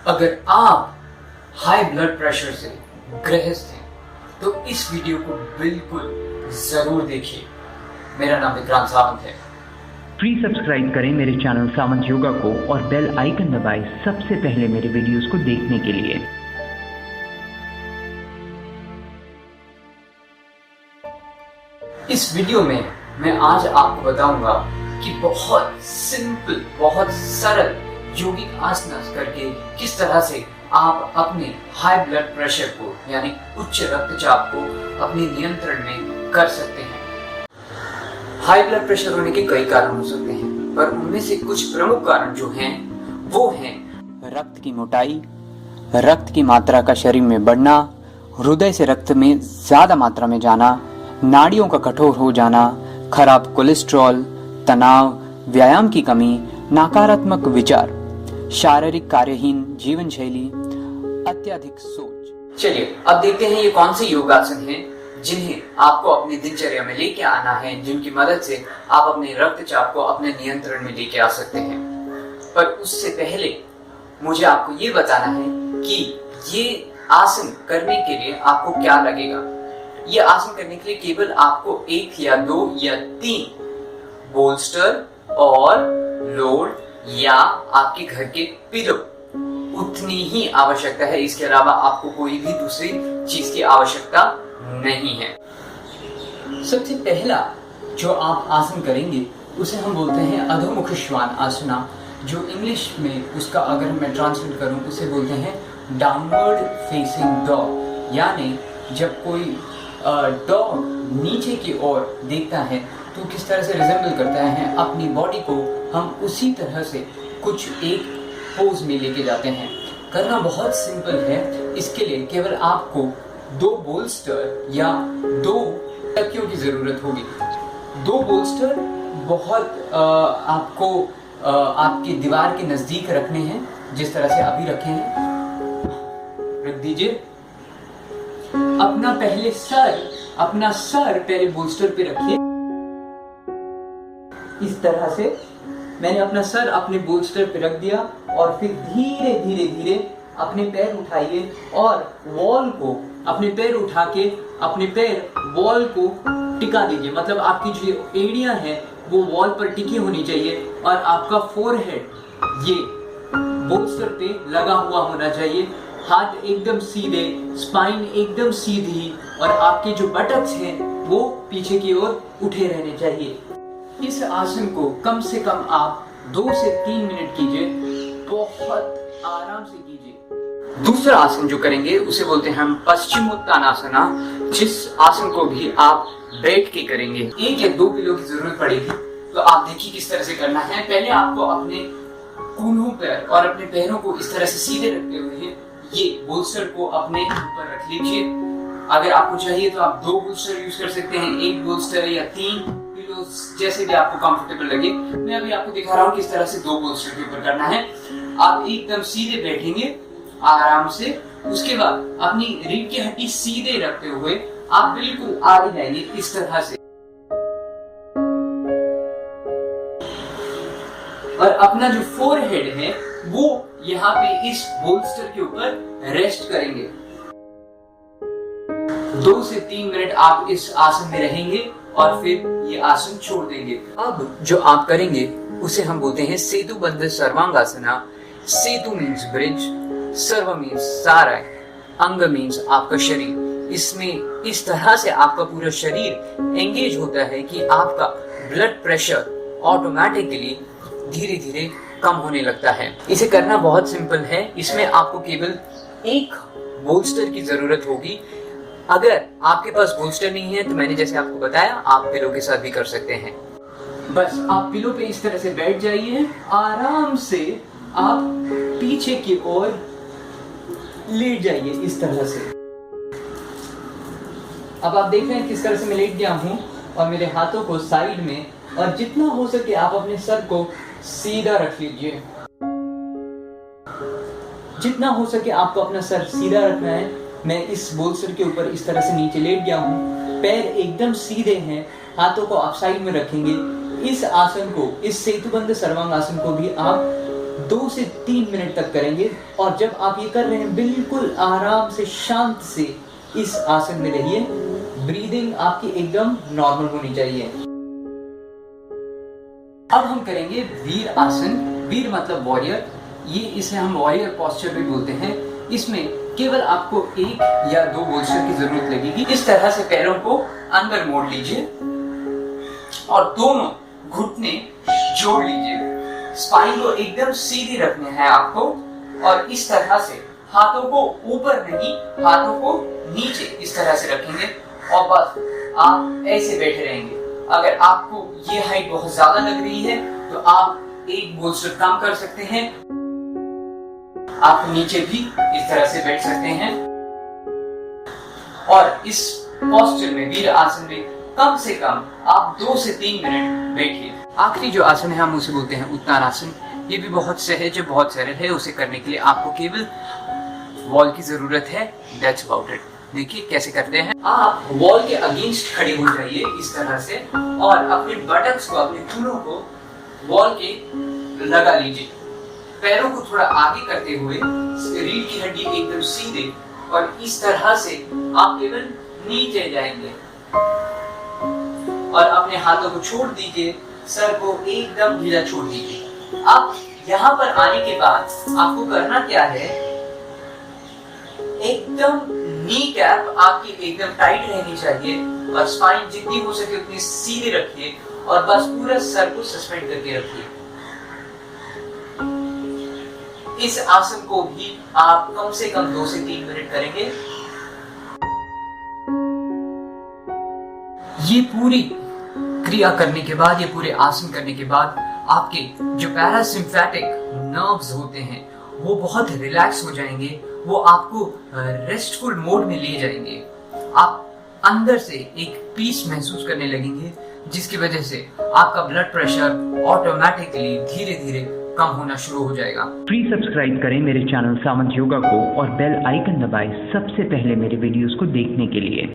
अगर आप high blood pressure से ग्रस्त हैं तो इस वीडियो को बिल्कुल जरूर देखिए। मेरा नाम विक्रांत सावंत है। प्लीज सब्सक्राइब करें मेरे चैनल सावंत योगा को और बेल आइकन दबाएं सबसे पहले मेरे वीडियोस को देखने के लिए। इस वीडियो में मैं आज आपको बताऊंगा कि बहुत सिंपल, बहुत सरल योगिक आसनास करके किस तरह से आप अपने हाई ब्लड प्रेशर को यानी उच्च रक्तचाप को अपने नियंत्रण में कर सकते हैं। हाई ब्लड प्रेशर होने के कई कारण हो सकते हैं, पर उनमें से कुछ प्रमुख कारण जो हैं वो हैं रक्त की मोटाई, रक्त की मात्रा का शरीर में बढ़ना, हृदय से रक्त में ज्यादा मात्रा में जाना, नाड़ियों का कठोर हो जाना, खराब कोलेस्ट्रॉल, तनाव, व्यायाम की कमी, नकारात्मक विचार, शारीरिक कार्यहीन जीवन शैली, अत्यधिक सोच। चलिए अब देखते हैं ये कौन से योगासन हैं जिन्हें आपको अपनी दिनचर्या में लेके आना है, जिनकी मदद से आप अपने रक्तचाप को अपने नियंत्रण में लेके आ सकते हैं। पर उससे पहले मुझे आपको ये बताना है कि ये आसन करने के लिए आपको क्या लगेगा। ये आसन करने के लिए केवल आपको 1 या 2 या 3 बोल्स्टर और लोड या आपके घर के पिलो उतनी ही आवश्यकता है। इसके अलावा आपको कोई भी दूसरी चीज की आवश्यकता नहीं है। सबसे पहला जो आप आसन करेंगे उसे हम बोलते हैं अधोमुख श्वान आसना, जो इंग्लिश में उसका अगर मैं ट्रांसलेट करूं उसे बोलते हैं डाउनवर्ड फेसिंग डॉग। यानी जब कोई डॉग नीचे की ओर देखता है तो किस तरह से रिजेंबल करता है अपनी बॉडी को, हम उसी तरह से कुछ एक पोज में लेके जाते हैं। करना बहुत सिंपल है। इसके लिए केवल आपको 2 बोल्स्टर या 2 तकियों की जरूरत होगी। 2 बोल्स्टर बहुत आपको आपकी दीवार के नजदीक रखने हैं, जिस तरह से अभी रखे हैं। रख दीजिए। अपना सर पहले बोल्स्टर पे रखिए। इस तरह से मैंने अपना सर अपने बोल्स्टर पे रख दिया और फिर धीरे धीरे अपने पैर उठाइए और वॉल को अपने पैर उठा के अपने पैर वॉल को टिका दीजिए। मतलब आपकी जो एड़ियां हैं वो वॉल पर टिकी होनी चाहिए और आपका फोरहेड ये बोल्स्टर पे लगा हुआ होना चाहिए। हाथ एकदम सीधे, स्पाइन एकदम सीधी और आपके जो बटक्स हैं वो पीछे की ओर उठे रहने चाहिए। इस आसन को कम से कम आप 2 से 3 मिनट कीजिए, बहुत आराम से कीजिए। दूसरा आसन जो करेंगे उसे बोलते हैं हम पश्चिमोत्तानासना, जिस आसन को भी आप बैठ के करेंगे। 1 या 2 किलो की जरूरत पड़ेगी। तो आप देखिए किस तरह से करना है। पहले आपको अपने कूल्हों पर और अपने पैरों को इस तरह से सीधे रखते हुए ये बोल्स्टर को अपने ऊपर रख लीजिए। अगर आपको चाहिए तो आप 2 बोल्स्टर यूज कर सकते हैं, 1 बोल्स्टर या 3 पिलो, जैसे भी आपको कंफर्टेबल लगे। मैं अभी आपको दिखा रहा हूँ किस तरह से 2 बोल्स्टर के ऊपर करना है। आप एकदम सीधे बैठेंगे आराम से। उसके बाद अपनी रीढ़ की हड्डी सीधे रखते हुए आप बिल्कुल आगे जाएंगे इस तरह से और अपना जो फोरहेड है वो यहाँ पे इस बोल्स्टर के ऊपर रेस्ट करेंगे। 2 से 3 मिनट आप इस आसन में रहेंगे और फिर ये आसन छोड़ देंगे। अब जो आप करेंगे उसे हम बोलते हैं सेतुबंध सर्वांगासना। सेतु मीन्स ब्रिज, सर्व मीन्स सारा, अंग मीन्स आपका शरीर। इसमें इस तरह से आपका पूरा शरीर एंगेज होता है कि आपका ब्लड प्रेशर ऑटोमेटिकली धीरे धीरे कम होने लगता है। इसे करना बहुत सिंपल है। इसमें आपको केवल 1 बोल्स्टर की जरूरत होगी। अगर आपके पास बोल्स्टर नहीं है तो मैंने जैसे आपको बताया आप पिलो के साथ भी कर सकते हैं। बस आप पिलो पे इस तरह से बैठ जाइए, आराम से आप पीछे की ओर लेट जाइए इस तरह से। अब आप देख रहे हैं किस तरह से मैं लेट गया हूँ और मेरे हाथों को साइड में, और जितना हो सके आप अपने सर को सीधा रख लीजिए। जितना हो सके आपको अपना सर सीधा रखना है। मैं इस बोल्स्टर के ऊपर इस तरह से नीचे लेट गया हूँ, पैर एकदम सीधे हैं, हाथों को आप साइड में रखेंगे। इस आसन को, इस सेतुबंध सर्वांग आसन को भी आप 2 से 3 मिनट तक करेंगे। और जब आप ये कर रहे हैं बिल्कुल आराम से, शांत से इस आसन में रहिए। ब्रीदिंग आपकी एकदम नॉर्मल होनी चाहिए। अब हम करेंगे वीर आसन। वीर मतलब वॉरियर, ये इसे हम वॉरियर पोस्चर भी बोलते हैं। इसमें केवल आपको 1 या 2 बोल्स्टर की जरूरत लगेगी। इस तरह से पैरों को अंदर मोड़ लीजिए और दोनों घुटने जोड़ लीजिए। स्पाइन को एकदम सीधी रखने हैं आपको, और इस तरह से हाथों को ऊपर नहीं, हाथों को नीचे इस तरह से रखेंगे और बस आप ऐसे बैठे रहेंगे। अगर आपको ये हाइट बहुत ज्यादा लग रही है तो आप 1 बोल्स्टर कम कर सकते हैं। आप नीचे भी इस तरह से बैठ सकते हैं। और इस पोस्चर में, वीर आसन में, कम से कम आप 2 से 3 मिनट बैठिए। आखिरी जो आसन है हम उसे बोलते हैं उत्तानासन। ये भी बहुत सहज है, बहुत सरल है। उसे करने के लिए आपको केवल वॉल की जरूरत है। That's about it. देखिए कैसे करते हैं। आप वॉल के अगेंस्ट खड़े हो जाइए इस तरह से, और अपने बटक्स को, अपने थूलों को वॉल के लगा लीजिए। पैरों को थोड़ा आगे करते हुए, रीढ़ की हड्डी एकदम सीधे, और इस तरह से आप केवल नीचे जाएंगे और अपने हाथों को छोड़ दीजिए। सर को एकदम ढीला छोड़ दीजिए। अब यहाँ पर आने के बाद आपको करना क्या है, एकदम नी कैप आपकी एकदम टाइट रहनी चाहिए और स्पाइन जितनी हो सके उतनी सीधे रखिए, और बस पूरा सर को सस्पेंड करके रखिए। इस आसन को भी आप कम से कम 2 से 3 मिनट करेंगे। ये पूरी क्रिया करने के बाद, ये पूरे आसन करने के बाद आपके जो पैरासिम्पैथिक नर्व्स होते हैं वो बहुत रिलैक्स हो जाएंगे। वो आपको रेस्टफुल मोड में ले जाएंगे। आप अंदर से एक पीस महसूस करने लगेंगे, जिसकी वजह से आपका ब्लड प्रेशर ऑटोमेटिकली धीरे धीरे कम होना शुरू हो जाएगा। प्लीज सब्सक्राइब करें मेरे चैनल सामंत योगा को और बेल आइकन दबाएं सबसे पहले मेरे वीडियोस को देखने के लिए।